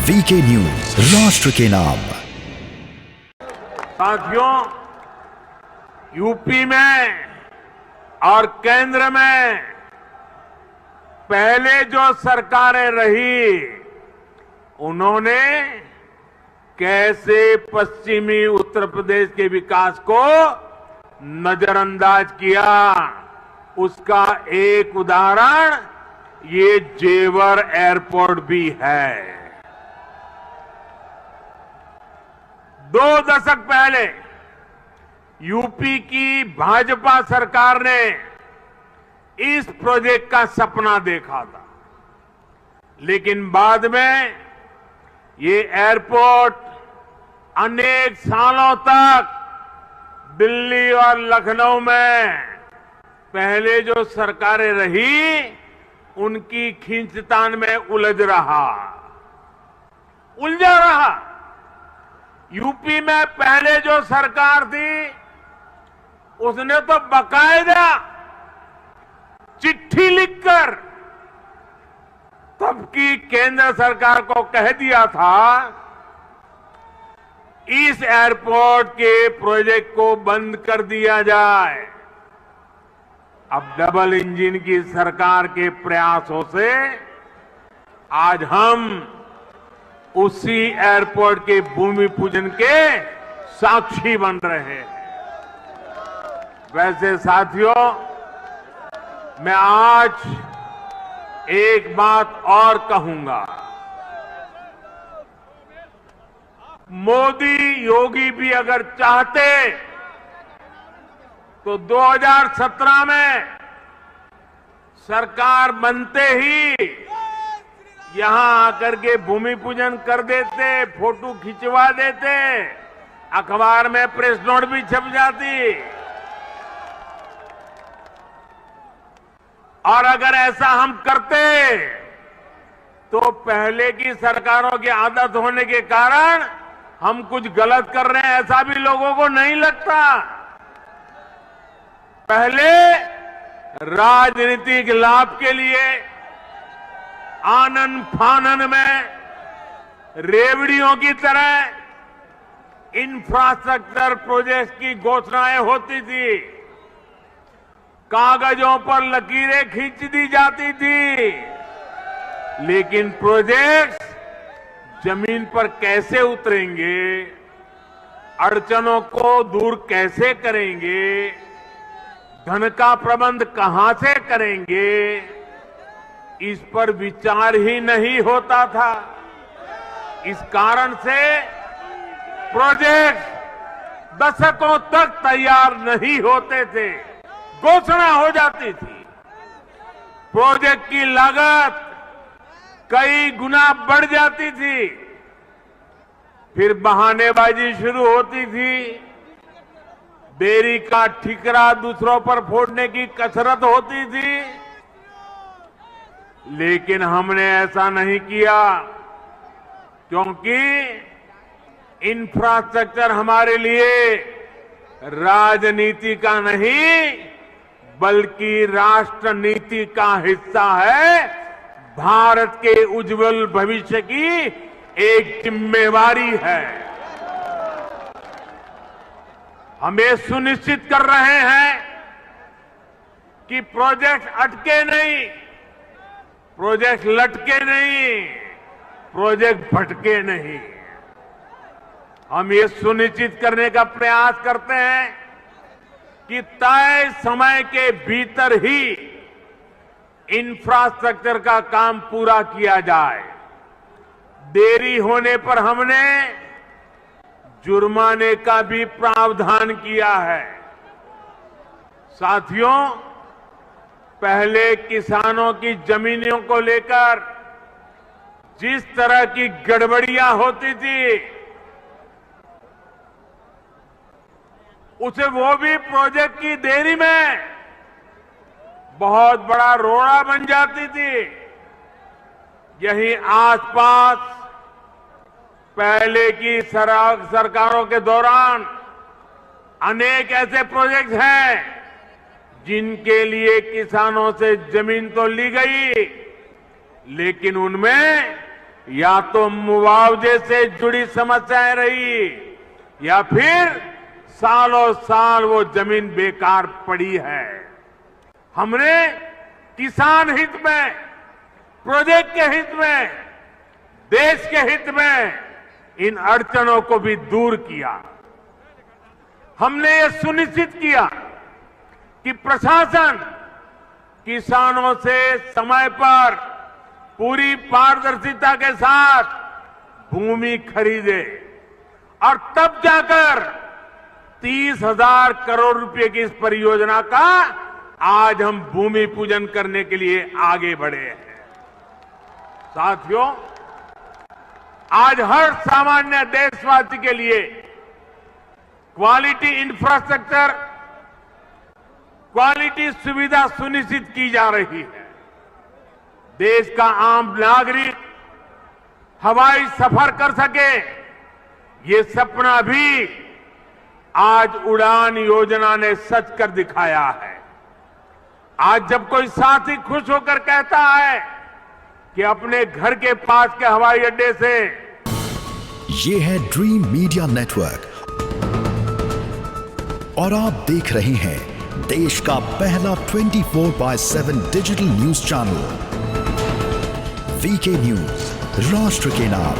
VK news, राष्ट्र के नाम। साथियों, यूपी में और केंद्र में पहले जो सरकारें रही, उन्होंने कैसे पश्चिमी उत्तर प्रदेश के विकास को नजरअंदाज किया, उसका एक उदाहरण ये जेवर एयरपोर्ट भी है। 2 दशक पहले यूपी की भाजपा सरकार ने इस प्रोजेक्ट का सपना देखा था, लेकिन बाद में ये एयरपोर्ट अनेक सालों तक दिल्ली और लखनऊ में पहले जो सरकारें रही, उनकी खींचतान में उलझा रहा। यूपी में पहले जो सरकार थी, उसने तो बकायदा चिट्ठी लिखकर तब की केंद्र सरकार को कह दिया था, इस एयरपोर्ट के प्रोजेक्ट को बंद कर दिया जाए। अब डबल इंजन की सरकार के प्रयासों से आज हम उसी एयरपोर्ट के भूमि पूजन के साक्षी बन रहे हैं। वैसे साथियों, मैं आज एक बात और कहूंगा। मोदी योगी भी अगर चाहते तो 2017 में सरकार बनते ही यहां आकर के भूमि पूजन कर देते, फोटो खिंचवा देते, अखबार में प्रेस नोट भी छप जाती। और अगर ऐसा हम करते तो पहले की सरकारों की आदत होने के कारण हम कुछ गलत कर रहे हैं, ऐसा भी लोगों को नहीं लगता। पहले राजनीतिक लाभ के लिए आनन फानन में रेवड़ियों की तरह इंफ्रास्ट्रक्चर प्रोजेक्ट की घोषणाएं होती थी, कागजों पर लकीरें खींच दी जाती थी, लेकिन प्रोजेक्ट जमीन पर कैसे उतरेंगे, अड़चनों को दूर कैसे करेंगे, धन का प्रबंध कहां से करेंगे, इस पर विचार ही नहीं होता था। इस कारण से प्रोजेक्ट दशकों तक तैयार नहीं होते थे, घोषणा हो जाती थी। प्रोजेक्ट की लागत कई गुना बढ़ जाती थी, फिर बहानेबाजी शुरू होती थी, देरी का ठिकरा दूसरों पर फोड़ने की कसरत होती थी। लेकिन हमने ऐसा नहीं किया, क्योंकि इंफ्रास्ट्रक्चर हमारे लिए राजनीति का नहीं, बल्कि राष्ट्र नीति का हिस्सा है। भारत के उज्जवल भविष्य की एक जिम्मेवारी है। हम ये सुनिश्चित कर रहे हैं कि प्रोजेक्ट अटके नहीं, प्रोजेक्ट लटके नहीं, प्रोजेक्ट भटके नहीं। हम ये सुनिश्चित करने का प्रयास करते हैं कि तय समय के भीतर ही इंफ्रास्ट्रक्चर का काम पूरा किया जाए। देरी होने पर हमने जुर्माने का भी प्रावधान किया है। साथियों, पहले किसानों की जमीनों को लेकर जिस तरह की गड़बड़ियां होती थी, उसे वो भी प्रोजेक्ट की देरी में बहुत बड़ा रोड़ा बन जाती थी। यही आसपास पहले की सरकारों के दौरान अनेक ऐसे प्रोजेक्ट हैं जिनके लिए किसानों से जमीन तो ली गई, लेकिन उनमें या तो मुआवजे से जुड़ी समस्याएं रही या फिर सालों साल वो जमीन बेकार पड़ी है। हमने किसान हित में, प्रोजेक्ट के हित में, देश के हित में इन अड़चनों को भी दूर किया। हमने ये सुनिश्चित किया कि प्रशासन किसानों से समय पर पूरी पारदर्शिता के साथ भूमि खरीदे और तब जाकर 30,000 करोड़ रुपए की इस परियोजना का आज हम भूमि पूजन करने के लिए आगे बढ़े हैं। साथियों, आज हर सामान्य देशवासी के लिए क्वालिटी इंफ्रास्ट्रक्चर, क्वालिटी सुविधा सुनिश्चित की जा रही है। देश का आम नागरिक हवाई सफर कर सके, ये सपना भी आज उड़ान योजना ने सच कर दिखाया है। आज जब कोई साथी खुश होकर कहता है कि अपने घर के पास के हवाई अड्डे से, ये है ड्रीम मीडिया नेटवर्क और आप देख रहे हैं देश का पहला 24/7 digital news channel VK news, राष्ट्र के नाम।